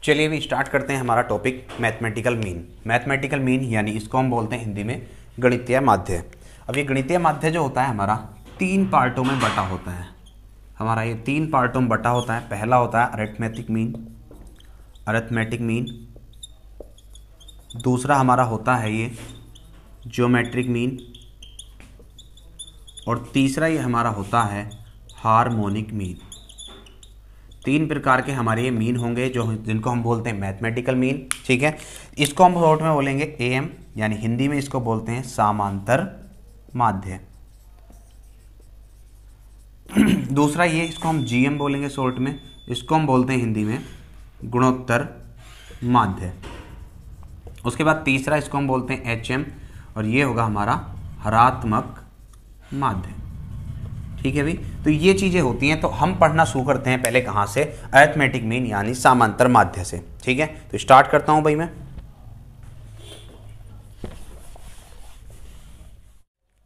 चलिए अभी स्टार्ट करते हैं हमारा topic mathematical mean. Mathematical mean यानी इसको हम बोलते हैं हिंदी में गणितीय माध्य। अब ये गणितीय माध्य जो होता है हमारा 3 पार्टों में बटा होता है। हमारा ये 3 पार्टों में बटा होता है। पहला होता है अरिथमेटिक मीन, दूसरा हमारा होता है ये ज्योमेट्रिक मीन, और तीसरा ये हमारा होता है हार्मोनिक मीन। 3 प्रकार के हमारे ये मीन होंगे जिनको हम बोलते हैं मैथमेटिकल मीन। ठीक है, इसको हम शॉर्ट में बोलेंगे एएम, यानी हिंदी में इसको बोलते हैं समांतर माध्य। दूसरा ये इसको हम जीएम बोलेंगे शॉर्ट में, इसको हम बोलते हैं हिंदी में गुणोत्तर माध्य। उसके बाद तीसरा इसको हम बोलते हैं एचएम, और ये होगा हमारा हरात्मक माध्य। ठीक है भाई, तो ये चीज़ें होती हैं। तो हम पढ़ना शुरू करते हैं पहले कहाँ से, अरिथमेटिक मीन यानी समांतर माध्य से। ठीक है, तो स्टार्ट करता हूं भाई मैं।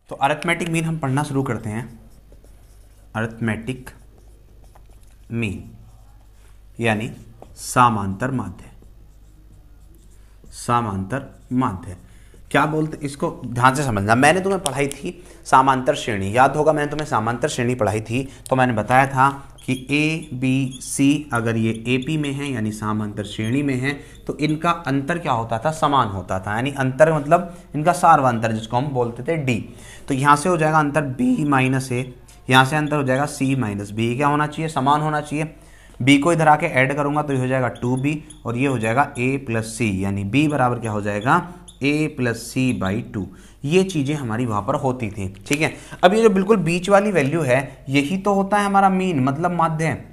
तो अरिथमेटिक मीन हम पढ़ना शुरू करते हैं। अरिथमेटिक मीन यानी समांतर माध्य क्या बोलते, इसको ध्यान से समझना। मैंने तुम्हें पढ़ाई थी समांतर श्रेणी, याद होगा मैंने तुम्हें समांतर श्रेणी पढ़ाई थी। तो मैंने बताया था कि ए बी सी अगर ये एपी में है यानी समांतर श्रेणी में है, तो इनका अंतर क्या होता था, समान होता था। यानी अंतर मतलब इनका सार्वंतर जिसको हम बोलते थे डी। तो यहाँ से हो जाएगा अंतर बी माइनस ए, यहाँ से अंतर हो जाएगा सी माइनस बी। क्या होना चाहिए, समान होना चाहिए। बी को इधर आके ऐड करूंगा तो ये हो जाएगा 2b, और ये हो जाएगा a प्लस सी, यानी b बराबर क्या हो जाएगा a प्लस सी बाई 2। ये चीज़ें हमारी वहाँ पर होती थी। ठीक है, अब ये जो बिल्कुल बीच वाली वैल्यू है यही तो होता है हमारा मीन, मतलब माध्य।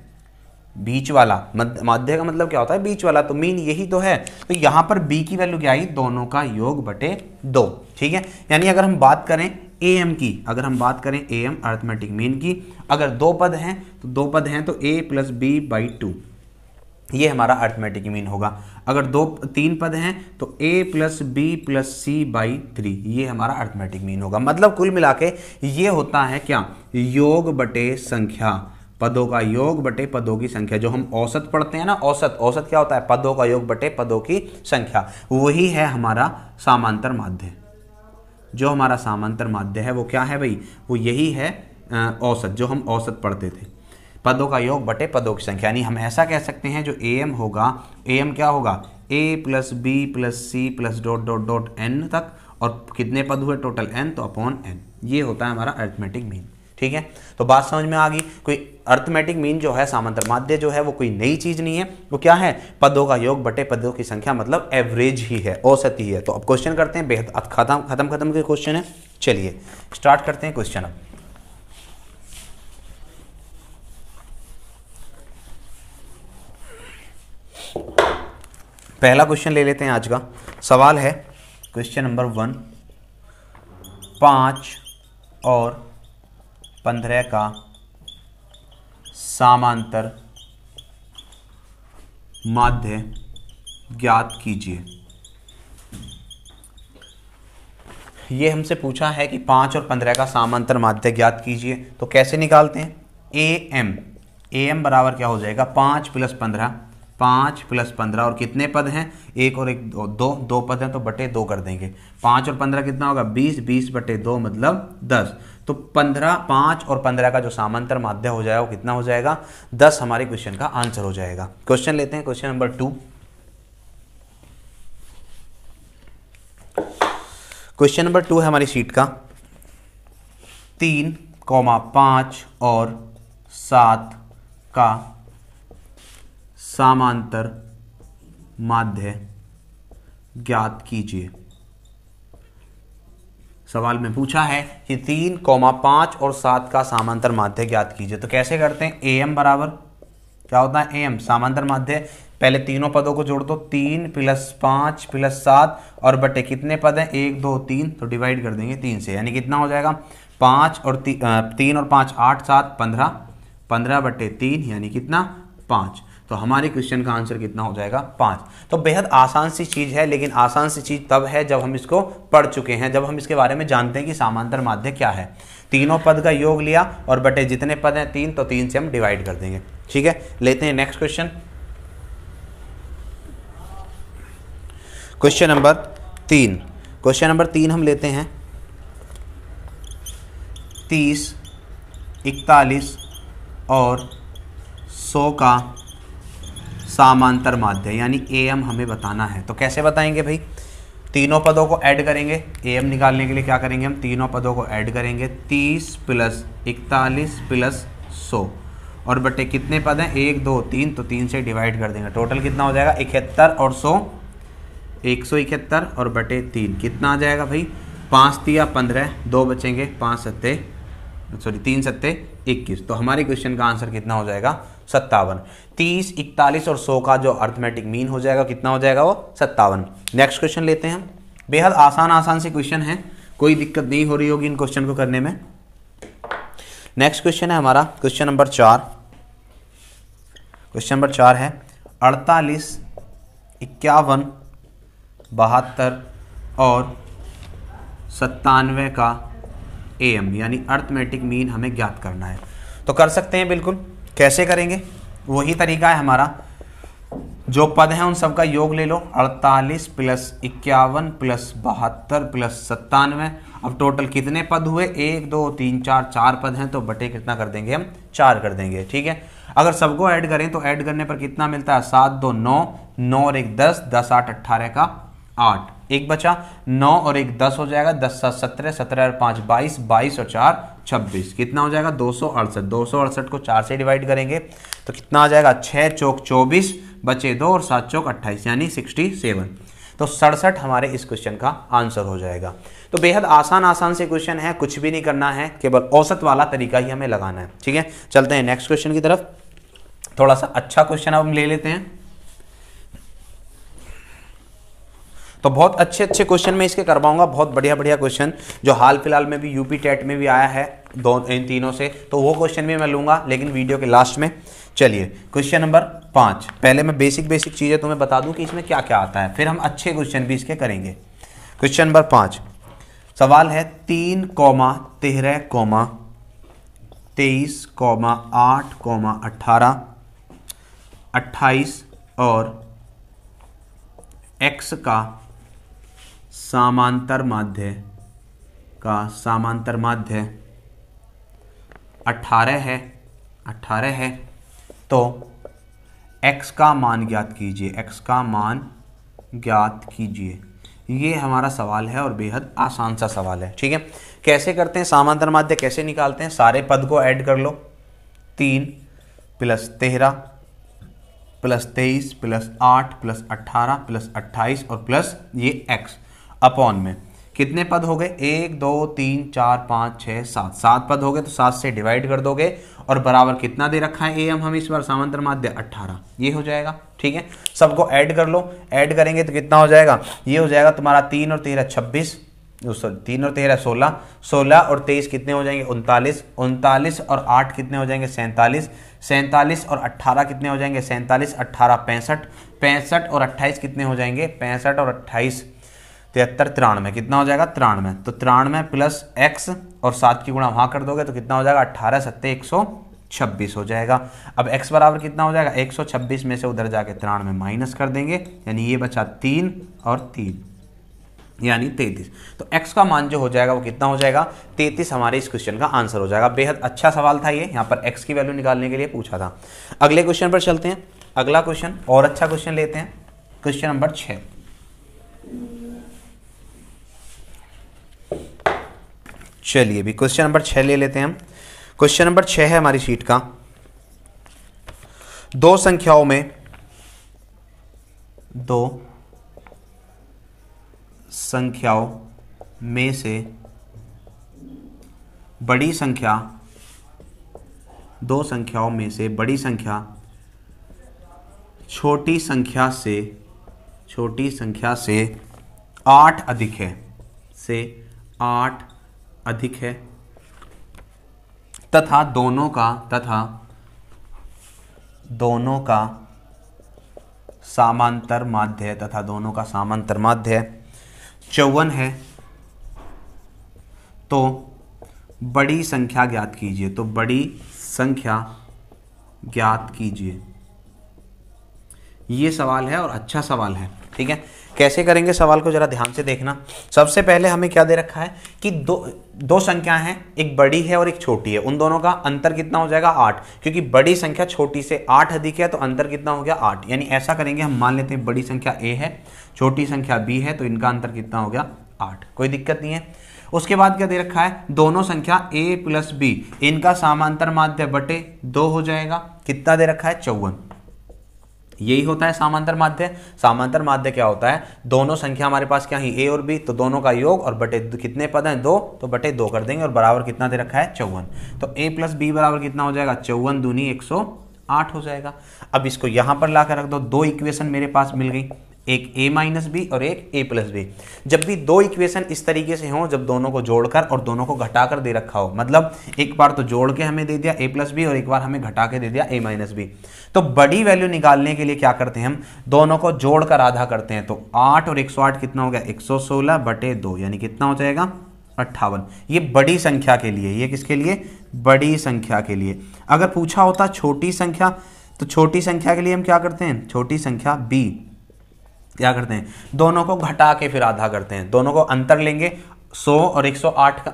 बीच वाला माध्य का मतलब क्या होता है, बीच वाला, तो मीन यही तो है। तो यहाँ पर b की वैल्यू क्या आई, दोनों का योग बटे 2। ठीक है, यानी अगर हम बात करें एम की, अगर हम बात करें एम अरिथमेटिक मीन की, अगर 2 पद हैं तो a प्लस बी बाई 2, ये हमारा अरिथमेटिक मीन होगा। अगर 3 पद हैं तो a plus B plus C by 3, ये हमारा अरिथमेटिक मीन होगा। मतलब कुल मिला के ये होता है क्या, योग बटे संख्या, पदों का योग बटे पदों की संख्या। जो हम औसत पढ़ते हैं ना, औसत क्या होता है, पदों का योग बटे पदों की संख्या। वही है हमारा समांतर माध्य। जो हमारा समांतर माध्य है वो क्या है भाई, वो यही है औसत, जो हम औसत पढ़ते थे, पदों का योग बटे पदों की संख्या। यानी हम ऐसा कह सकते हैं जो एम होगा, एम क्या होगा, a plus B plus C plus dot dot dot N तक, और कितने पद हुए टोटल n, तो अपॉन n। ये होता है हमारा अरिथमेटिक मीन। ठीक है, तो बात समझ में आ गई। कोई अरिथमेटिक मीन जो है, समांतर माध्य जो है, वो कोई नई चीज नहीं है। वो क्या है, पदों का योग बटे पदों की संख्या, मतलब एवरेज ही है, औसत ही है। तो अब क्वेश्चन करते हैं, बेहद खत्म के क्वेश्चन है। चलिए स्टार्ट करते हैं क्वेश्चन। अब पहला क्वेश्चन ले लेते हैं। आज का सवाल है क्वेश्चन नंबर 1, 5 और 15 का समांतर माध्य ज्ञात कीजिए। ये हमसे पूछा है कि 5 और 15 का समांतर माध्य ज्ञात कीजिए। तो कैसे निकालते हैं, एम बराबर क्या हो जाएगा, 5 प्लस 15, और कितने पद हैं, 1 और 1 2 पद हैं, तो बटे 2 कर देंगे। 5 और 15 कितना होगा, 20 बटे 2 मतलब 10। तो 5 और 15 का जो समांतर माध्य हो जाएगा वो कितना हो जाएगा, 10 हमारे क्वेश्चन का आंसर हो जाएगा। क्वेश्चन लेते हैं, क्वेश्चन नंबर 2। क्वेश्चन नंबर 2 है हमारी शीट का, 3, 5 और 7 का समांतर माध्य ज्ञात कीजिए। सवाल में पूछा है कि 3, 5 और 7 का समांतर माध्य ज्ञात कीजिए। तो कैसे करते हैं, एम बराबर क्या होता है, एम समांतर माध्य, पहले तीनों पदों को जोड़ दो, 3 प्लस 5 प्लस 7, और बटे कितने पद हैं, 1 2 3, तो डिवाइड कर देंगे 3 से, यानी कितना हो जाएगा, 3 और 5 8 7 15 बटे 3, यानी कितना 5। तो हमारे क्वेश्चन का आंसर कितना हो जाएगा, 5। तो बेहद आसान सी चीज़ है, लेकिन आसान सी चीज़ तब है जब हम इसको पढ़ चुके हैं, जब हम इसके बारे में जानते हैं कि समांतर माध्य क्या है। तीनों पद का योग लिया और बटे जितने पद हैं 3, तो 3 से हम डिवाइड कर देंगे। ठीक है, लेते हैं next question. Question number 3, question number 3 हम लेते हैं 30, 41 और 100 का समांतर माध्य यानी AM हमें बताना है। तो कैसे बताएंगे भाई, तीनों पदों को ऐड करेंगे। AM निकालने के लिए क्या करेंगे, हम तीनों पदों को ऐड करेंगे, 30 प्लस 41 प्लस 100 और बटे कितने पद हैं, 1 2 3, तो 3 से डिवाइड कर देंगे। टोटल कितना हो जाएगा, 71 और 100 171 और बटे 3 कितना आ जाएगा भाई, 5 तिया 15, 2 बचेंगे, 3 सत्ते 21। तो हमारे क्वेश्चन का आंसर कितना हो जाएगा, 57। 30, 41 और 100 का जो अर्थमेटिक मीन हो जाएगा कितना हो जाएगा, वो 57। नेक्स्ट क्वेश्चन लेते हैं हम। बेहद आसान से क्वेश्चन है, कोई दिक्कत नहीं हो रही होगी इन क्वेश्चन को करने में। नेक्स्ट क्वेश्चन है हमारा क्वेश्चन नंबर 4। क्वेश्चन नंबर 4 है 48, 51, 72 और 97 का AM यानी अर्थमेटिक मीन हमें ज्ञात करना है। तो कर सकते हैं बिल्कुल। कैसे करेंगे, वही तरीका है हमारा, जो पद हैं उन सब का योग ले लो, 48 प्लस 51 प्लस 72 प्लस 97। अब टोटल कितने पद हुए, 1 2 3 4 पद हैं, तो बटे कितना कर देंगे हम, 4 कर देंगे। ठीक है, अगर सबको ऐड करें तो ऐड करने पर कितना मिलता है, 7 2 9, 9 और 1 10, 10 8 18 का 8, एक बचा, 9 और 1 10 हो जाएगा, 10 7 17, 17 और 5 22, 22 और 4 26, कितना हो जाएगा 268। 268 को 4 से डिवाइड करेंगे तो कितना आ जाएगा, 6 चौक 24, बचे 2 और 7 चौक 28 यानी 67। तो 67 हमारे इस क्वेश्चन का आंसर हो जाएगा। तो बेहद आसान से क्वेश्चन है, कुछ भी नहीं करना है, केवल औसत वाला तरीका ही हमें लगाना है। ठीक है, चलते हैं नेक्स्ट क्वेश्चन की तरफ। थोड़ा सा अच्छा क्वेश्चन अब हम ले लेते हैं। तो बहुत अच्छे क्वेश्चन मैं इसके करवाऊंगा, बहुत बढ़िया क्वेश्चन जो हाल फिलहाल में भी यूपी टेट में भी आया है इन तीनों से, तो वो क्वेश्चन भी मैं लूंगा लेकिन वीडियो के लास्ट में। चलिए क्वेश्चन नंबर 5, पहले मैं बेसिक चीजें तुम्हें बता दूं कि इसमें क्या क्या आता है, फिर हम अच्छे क्वेश्चन भी इसके करेंगे। क्वेश्चन नंबर 5 सवाल है 3, 13, 23, 8, 18, 28 और x का समांतर माध्य 18 है। तो x का मान ज्ञात कीजिए, x का मान ज्ञात कीजिए। ये हमारा सवाल है और बेहद आसान सा सवाल है। ठीक है, कैसे करते हैं, समांतर माध्य कैसे निकालते हैं, सारे पद को ऐड कर लो, 3 plus 13 plus 23 plus 8 plus 18 plus 28 और प्लस ये x अपॉन में कितने पद हो गए, 1 2 3 4 5 6 7, 7 पद हो गए, तो 7 से डिवाइड कर दोगे और बराबर कितना दे रखा है AM, हम इस बार समांतर माध्य 18, ये हो जाएगा। ठीक है, सबको ऐड कर लो, ऐड करेंगे तो कितना हो जाएगा, ये हो जाएगा तुम्हारा 3 और 13 26, 3 और 13 16, 16 और 23 कितने हो जाएंगे 39, 39 और 8 कितने हो जाएंगे 47, 47 और 18 कितने हो जाएंगे 47, 18 65, 65 और 28 कितने हो जाएंगे 65 और 28 73, 93 कितना हो जाएगा 93। तो 93 प्लस x और 7 की गुणा वहाँ कर दोगे तो कितना हो जाएगा 18 7 126 हो जाएगा। अब x बराबर कितना हो जाएगा 126 में से उधर जाके 93 माइनस कर देंगे, यानी ये बचा 3 और 3 यानी 33। तो x का मान जो हो जाएगा वो कितना हो जाएगा 33, हमारे इस क्वेश्चन का आंसर हो जाएगा। बेहद अच्छा सवाल था ये, यहाँ पर x की वैल्यू निकालने के लिए पूछा था। अगले क्वेश्चन पर चलते हैं, अगला क्वेश्चन और अच्छा क्वेश्चन लेते हैं, क्वेश्चन नंबर 6। चलिए भी क्वेश्चन नंबर 6 ले लेते हैं हम। क्वेश्चन नंबर 6 है हमारी शीट का, दो संख्याओं में से बड़ी संख्या, दो संख्याओं में से बड़ी संख्या छोटी संख्या से 8 अधिक है, तथा दोनों का समांतर माध्य 54 है, तो बड़ी संख्या ज्ञात कीजिए। ये सवाल है और अच्छा सवाल है। ठीक है, कैसे करेंगे सवाल को जरा ध्यान से देखना। सबसे पहले हमें क्या दे रखा है कि दो संख्या हैं, एक बड़ी है और एक छोटी है, उन दोनों का अंतर कितना हो जाएगा 8, क्योंकि बड़ी संख्या छोटी से 8 अधिक है तो अंतर कितना हो गया 8। यानी ऐसा करेंगे, हम मान लेते हैं बड़ी संख्या a है, छोटी संख्या b है, तो इनका अंतर कितना हो गया 8, कोई दिक्कत नहीं है। उसके बाद क्या दे रखा है, दोनों संख्या a प्लस b, इनका समांतर माध्य बटे 2 हो जाएगा, कितना दे रखा है 54। यही होता है समांतर माध्य। समांतर माध्य क्या होता है, दोनों संख्या हमारे पास क्या है a और b, तो दोनों का योग और बटे कितने पद हैं 2, तो बटे 2 कर देंगे और बराबर कितना दे रखा है 54। तो a प्लस बी बराबर कितना हो जाएगा 54 दूनी 108 हो जाएगा। अब इसको यहां पर ला कर रख दो, दो इक्वेशन मेरे पास मिल गई, एक a माइनस बी और एक a प्लस बी। जब भी दो इक्वेशन इस तरीके से हो, जब दोनों को जोड़कर और दोनों को घटाकर दे रखा हो, मतलब एक बार तो जोड़ के हमें दे दिया a प्लस बी और एक बार हमें घटा के दे दिया a माइनस बी, तो बड़ी वैल्यू निकालने के लिए क्या करते हैं, हम दोनों को जोड़कर आधा करते हैं। तो 8 और 108 कितना हो गया 116 बटे 2, यानी कितना हो जाएगा 58। ये बड़ी संख्या के लिए, ये किसके लिए, बड़ी संख्या के लिए। अगर पूछा होता छोटी संख्या, तो छोटी संख्या के लिए हम क्या करते हैं, छोटी संख्या b क्या करते हैं, दोनों को घटा के फिर आधा करते हैं, दोनों को अंतर लेंगे 100 और 108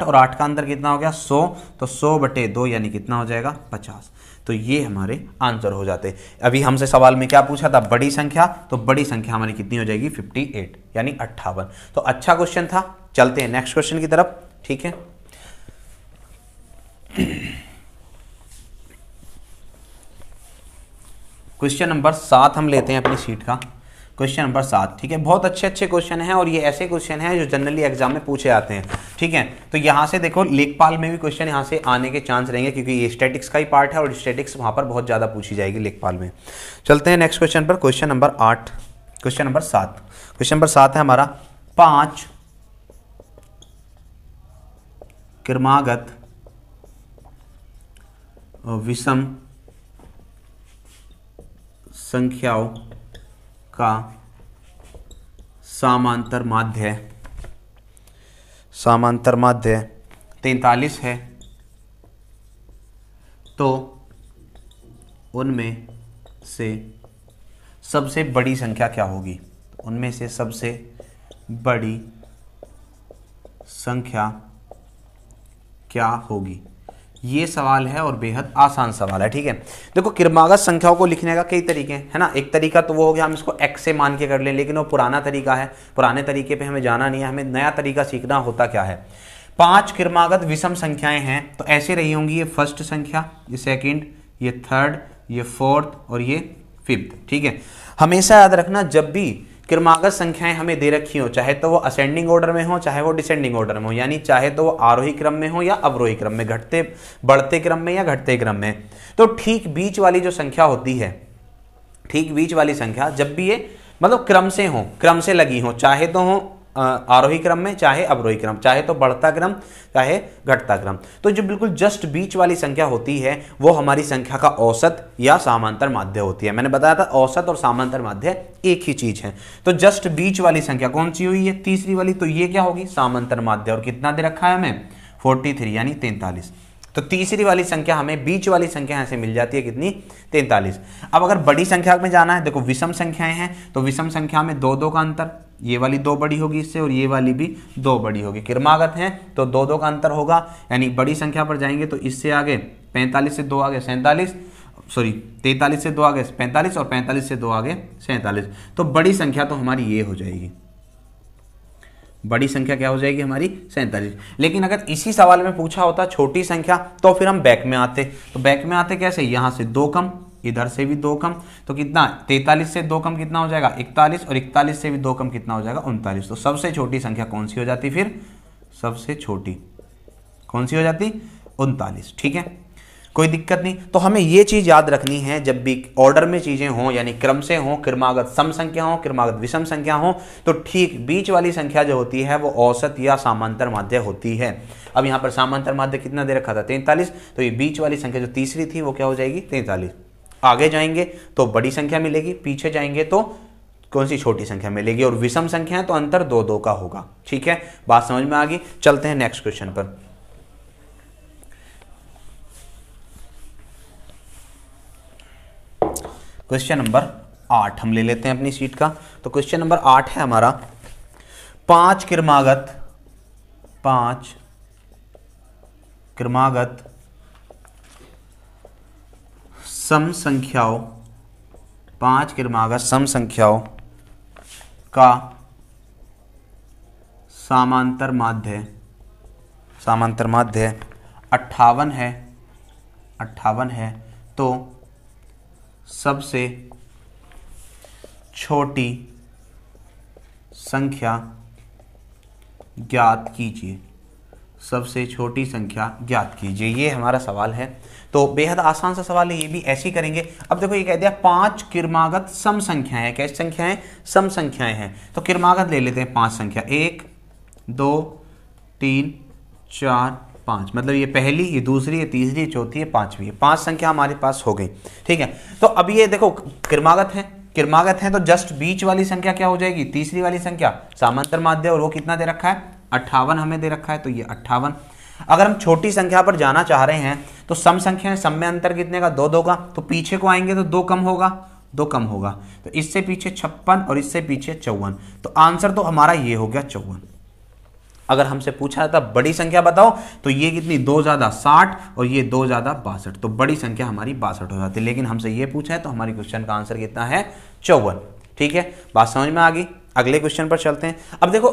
और 8 का अंतर कितना हो गया 100, तो 100 बटे 2 यानी कितना हो जाएगा 50। तो ये हमारे आंसर हो जाते। अभी हमसे सवाल में क्या पूछा था, बड़ी संख्या, तो बड़ी संख्या हमारी कितनी हो जाएगी 58 यानी 58। तो अच्छा क्वेश्चन था। चलते हैं नेक्स्ट क्वेश्चन की तरफ, ठीक है। क्वेश्चन नंबर 7 हम लेते हैं अपनी सीट का, क्वेश्चन नंबर 7, ठीक है। बहुत अच्छे अच्छे क्वेश्चन हैं और ये ऐसे क्वेश्चन हैं जो जनरली एग्जाम में पूछे जाते हैं, ठीक है। तो यहाँ से देखो लेखपाल में भी क्वेश्चन यहाँ से आने के चांस रहेंगे, क्योंकि ये स्टैटिक्स का ही पार्ट है और स्टैटिक्स वहाँ पर बहुत ज़्यादा पूछी जाएगी लेखपाल में। चलते हैं नेक्स्ट क्वेश्चन पर, question number 8, question number 7। Question number 7 है हमारा, 5 क्रमागत विषम संख्याओं का समांतर माध्य 43 है, तो उनमें से सबसे बड़ी संख्या क्या होगी, उनमें से सबसे बड़ी संख्या क्या होगी। ये सवाल है और बेहद आसान सवाल है, ठीक है। देखो क्रमागत संख्याओं को लिखने का कई तरीके हैं, है ना। एक तरीका तो वो हो गया हम इसको x से मान के कर लें, लेकिन वो पुराना तरीका है, पुराने तरीके पे हमें जाना नहीं है, हमें नया तरीका सीखना। होता क्या है, 5 क्रमागत विषम संख्याएं हैं, तो ऐसे रही होंगी, ये फर्स्ट संख्या, ये सेकंड, ये थर्ड, ये फोर्थ और ये फिफ्थ, ठीक है। हमेशा याद रखना, जब भी क्रमागत संख्याएं हमें दे रखी हो, चाहे तो वो असेंडिंग ऑर्डर में हो, चाहे वो डिसेंडिंग ऑर्डर में हो, यानी चाहे तो वो आरोही क्रम में हो या अवरोही क्रम में, घटते बढ़ते क्रम में या घटते क्रम में, तो ठीक बीच वाली जो संख्या होती है, ठीक बीच वाली संख्या जब भी ये मतलब क्रम से हो, क्रम से लगी हो, चाहे तो हो आरोही क्रम में चाहे अवरोही क्रम, चाहे तो बढ़ता क्रम चाहे घटता क्रम, तो जो बिल्कुल जस्ट बीच वाली संख्या होती है वो हमारी संख्या का औसत या समांतर माध्य होती है। मैंने बताया था औसत और समांतर माध्य एक ही चीज है। तो जस्ट बीच वाली संख्या कौन सी हुई है, तीसरी वाली, तो ये क्या होगी समांतर माध्य। और कितना दे रखा है हमें 43 यानी 43। तो तीसरी वाली संख्या हमें बीच वाली संख्या यहाँ से मिल जाती है, कितनी 43। अब अगर बड़ी संख्या में जाना है, देखो विषम संख्याएं हैं, तो विषम संख्या में 2 का अंतर, ये वाली 2 बड़ी होगी इससे और ये वाली भी 2 बड़ी होगी। क्रमागत हैं तो 2 का अंतर होगा, यानी बड़ी संख्या पर जाएंगे तो इससे आगे 45 से 2 आगे 47, सॉरी 43 से 2 आगे 45 और 45 से 2 आगे 47। तो बड़ी संख्या तो हमारी ये हो जाएगी, बड़ी संख्या क्या हो जाएगी हमारी 47। लेकिन अगर इसी सवाल में पूछा होता छोटी संख्या, तो फिर हम बैक में आते। तो बैक में आते कैसे, यहां से 2 कम, इधर से भी 2 कम, तो कितना 43 से 2 कम कितना हो जाएगा 41, और 41 से भी 2 कम कितना हो जाएगा 39। तो सबसे छोटी संख्या कौन सी हो जाती, फिर सबसे छोटी कौन सी हो जाती 39, ठीक है, कोई दिक्कत नहीं। तो हमें ये चीज याद रखनी है, जब भी ऑर्डर में चीजें हों, यानी क्रम से हों, क्रमागत सम संख्या हो, क्रमागत विषम संख्या हो, तो ठीक बीच वाली संख्या जो होती है वो औसत या समांतर माध्य होती है। अब यहाँ पर समांतर माध्य कितना दे रखा था 43, तो ये बीच वाली संख्या जो तीसरी थी वो क्या हो जाएगी 43। आगे जाएंगे तो बड़ी संख्या मिलेगी, पीछे जाएंगे तो कौन सी छोटी संख्या मिलेगी, और विषम संख्या है तो अंतर 2 का होगा, ठीक है। बात समझ में आ गई। चलते हैं नेक्स्ट क्वेश्चन पर। क्वेश्चन नंबर 8 हम ले लेते हैं अपनी शीट का। तो क्वेश्चन नंबर 8 है हमारा, 5 क्रमागत सम संख्याओं, 5 क्रमागत सम संख्याओं का समांतर माध्य 58 है, तो सबसे छोटी संख्या ज्ञात कीजिए। सबसे छोटी संख्या ज्ञात कीजिए, ये हमारा सवाल है। तो बेहद आसान सा सवाल है, ये भी ऐसे ही करेंगे। अब देखो ये कह दिया 5 क्रमागत सम संख्याएं हैं। कैसी संख्याएं? सम संख्याएं हैं। तो क्रमागत ले लेते हैं 5 संख्या, 1 2 3 4 5, मतलब ये पहली, ये दूसरी, ये तीसरी, ये चौथी, ये पांचवी, ये 5 संख्या हमारे पास हो गई। ठीक है, तो अब ये देखो क्रमागत है तो जस्ट बीच वाली संख्या क्या हो जाएगी? तीसरी वाली संख्या समांतर माध्य, और वो कितना दे रखा है? 58 हमें दे रखा है, तो ये 58। अगर हम छोटी संख्या पर जाना चाह रहे हैं तो सम संख्या है, सम में अंतर कितने का? 2 का, तो पीछे को आएंगे तो 2 कम होगा, तो इससे पीछे 56 और इससे पीछे 54, तो आंसर तो हमारा ये हो गया 54। अगर हमसे पूछा जाता बड़ी संख्या बताओ, तो ये कितनी? 2 ज़्यादा 60 और ये 2 ज़्यादा 62, तो बड़ी संख्या हमारी 62 हो जाती है। लेकिन हमसे ये पूछा है तो हमारी क्वेश्चन का आंसर कितना है? 54। ठीक है, बात समझ में आ गई। अगले क्वेश्चन पर चलते हैं। अब देखो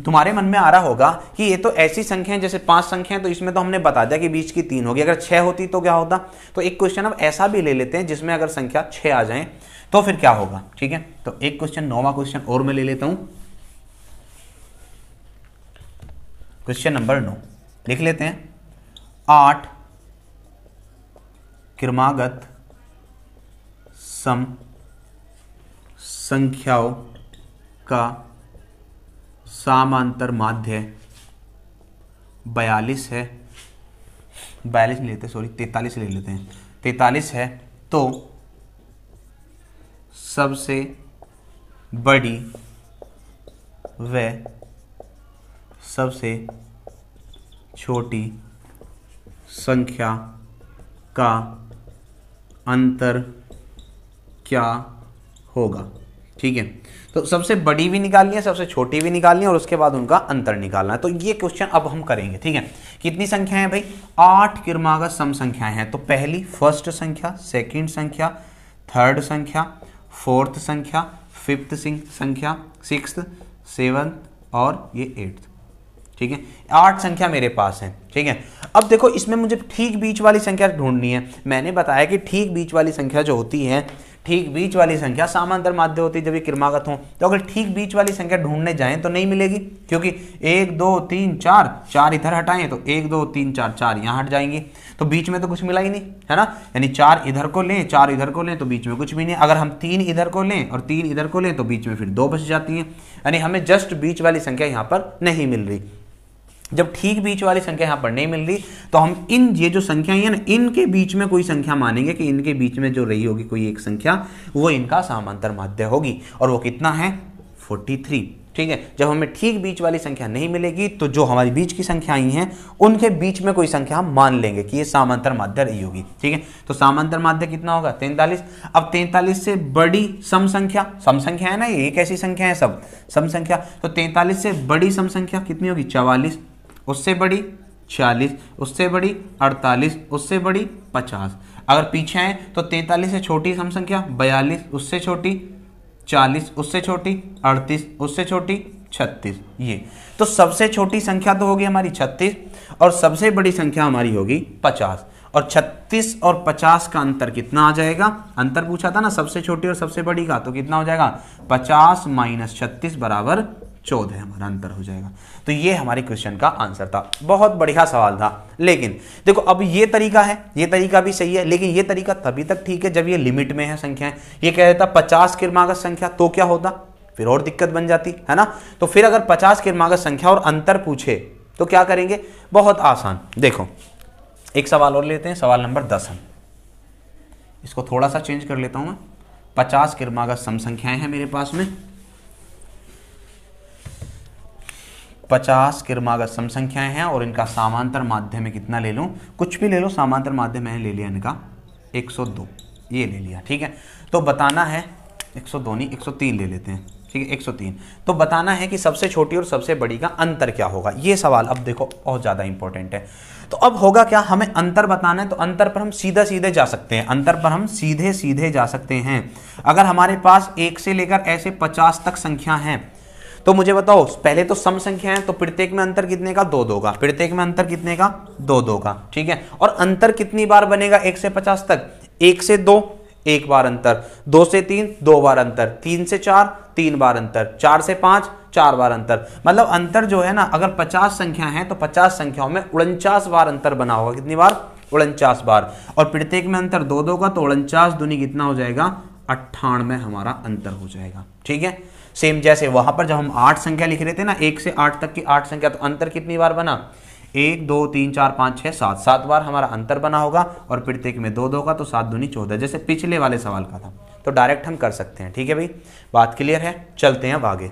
तुम्हारे मन में आ रहा होगा कि ये तो ऐसी संख्या है, जैसे 5 संख्या है तो इसमें तो हमने बता दिया कि बीच की 3 होगी, अगर 6 होती तो क्या होता? तो एक क्वेश्चन अब ऐसा भी ले लेते हैं जिसमें अगर संख्या 6 आ जाए तो फिर क्या होगा। ठीक है, तो एक क्वेश्चन 9वां क्वेश्चन और मैं ले लेता हूं। क्वेश्चन नंबर 9 लिख लेते हैं, 8 क्रमागत सम संख्याओं का समांतर माध्य 42 है, 42 नहीं लेते, सॉरी 43 ले लेते हैं, 43 है, तो सबसे बड़ी व सबसे छोटी संख्या का अंतर क्या होगा। ठीक है, तो सबसे बड़ी भी निकालनी है, सबसे छोटी भी निकालनी है, और उसके बाद उनका अंतर निकालना है। तो ये क्वेश्चन अब हम करेंगे। ठीक है, कितनी संख्याएं हैं भाई? 8 क्रमागत सम संख्याएं हैं। तो पहली फर्स्ट संख्या, सेकंड संख्या, थर्ड संख्या, फोर्थ संख्या, फिफ्थ संख्या, सिक्स्थ, सेवंथ और ये 8th। ठीक है, 8 संख्या मेरे पास है। ठीक है, अब देखो इसमें मुझे ठीक बीच वाली संख्या ढूंढनी है। मैंने बताया कि ठीक बीच वाली संख्या जो होती है, ठीक बीच वाली संख्या समांतर माध्य होती है जब ये क्रमागत हो। तो अगर ठीक बीच वाली संख्या ढूंढने जाएं तो नहीं मिलेगी, क्योंकि 1 2 3 4 इधर हटाएं तो 1 2 3 4 यहाँ हट जाएंगी, तो बीच में तो कुछ मिला ही नहीं, है ना। यानी 4 इधर को लें, 4 इधर को लें तो बीच में कुछ भी नहीं। अगर हम 3 इधर को लें और 3 इधर को लें तो बीच में फिर 2 बच जाती हैं, यानी हमें जस्ट बीच वाली संख्या यहाँ पर नहीं मिल रही। जब ठीक बीच वाली संख्या यहाँ पर नहीं मिल रही तो हम ये जो संख्याएं हैं ना, इनके बीच में कोई संख्या मानेंगे कि इनके बीच में जो रही होगी कोई एक संख्या, वो इनका समांतर माध्य होगी, और वो कितना है? 43। ठीक है, जब हमें ठीक बीच वाली संख्या नहीं मिलेगी तो जो हमारी बीच की संख्या आई हैं उनके बीच में कोई संख्या हम मान लेंगे कि ये समांतर माध्य रही होगी। ठीक है, तो समांतर माध्य कितना होगा? 43। अब 43 से बड़ी सम संख्या है ना, ये कैसी संख्या है? सब सम संख्या। तो 43 से बड़ी सम संख्या कितनी होगी? 44, उससे बड़ी 40, उससे बड़ी 48, उससे बड़ी 50। अगर पीछे आए तो 43 से छोटी सम संख्या 42, उससे छोटी 40, उससे छोटी 38, उससे छोटी 36। ये तो सबसे छोटी संख्या तो होगी हमारी 36 और सबसे बड़ी संख्या हमारी होगी 50। और 36 और 50 का अंतर कितना आ जाएगा? अंतर पूछा था ना सबसे छोटी और सबसे बड़ी का, तो कितना हो जाएगा? 50 - 36 बराबर 14 हमारा अंतर हो जाएगा। तो ये हमारी क्वेश्चन का आंसर था। बहुत बढ़िया सवाल था। लेकिन देखो अब ये तरीका है, ये तरीका भी सही है, लेकिन ये तरीका तभी तक ठीक है जब ये लिमिट में है संख्याएं। ये कह देता 50 क्रमागत संख्या तो क्या होता? फिर और दिक्कत बन जाती है ना। तो फिर अगर 50 क्रमागत संख्या और अंतर पूछे तो क्या करेंगे? बहुत आसान। देखो एक सवाल और लेते हैं, सवाल नंबर 10 हम इसको थोड़ा सा चेंज कर लेता हूं मैं। 50 क्रमागत सम संख्याएं हैं मेरे पास में, 50 क्रमागत सम संख्याएं हैं और इनका समांतर माध्य में कितना ले लूं? कुछ भी ले लो, समांतर माध्य मैंने ले लिया इनका 102, ये ले लिया। ठीक है, तो बताना है 102 नहीं 103 ले लेते हैं, ठीक है 103। तो बताना है कि सबसे छोटी और सबसे बड़ी का अंतर क्या होगा। ये सवाल अब देखो बहुत ज़्यादा इंपॉर्टेंट है। तो अब होगा क्या, हमें अंतर बताना है, तो अंतर पर हम सीधा सीधे जा सकते हैं, अंतर पर हम सीधे सीधे जा सकते हैं। अगर हमारे पास 1 से लेकर ऐसे 50 तक संख्या हैं, तो मुझे बताओ पहले तो सम संख्या है, तो प्रत्येक में अंतर कितने का, 2 का, प्रत्येक में अंतर कितने का, 2 का, ठीक है। और अंतर कितनी बार बनेगा 1 से 50 तक, 1 से 2 1 बार अंतर, 2 से 3 2 बार अंतर, 3 से 4 3 बार अंतर, 4 से 5 4 बार अंतर। मतलब अंतर जो है ना, अगर 50 संख्या है तो 50 संख्याओं में 49 बार अंतर बना होगा। कितनी बार, 49 बार। और प्रत्येक में अंतर 2 का, तो 49 दूनी कितना हो जाएगा, 98 हमारा अंतर हो जाएगा, ठीक है। सेम जैसे वहां पर जब हम 8 संख्या लिख रहे थे ना, 1 से 8 तक की 8 संख्या, तो अंतर कितनी बार बना, 1 2 3 4 5 6 7 7 बार हमारा अंतर बना होगा। और प्रत्येक में 2 का, तो 7 दूनी 14, जैसे पिछले वाले सवाल का था। तो डायरेक्ट हम कर सकते हैं, ठीक है भाई, बात क्लियर है। चलते हैं अब आगे।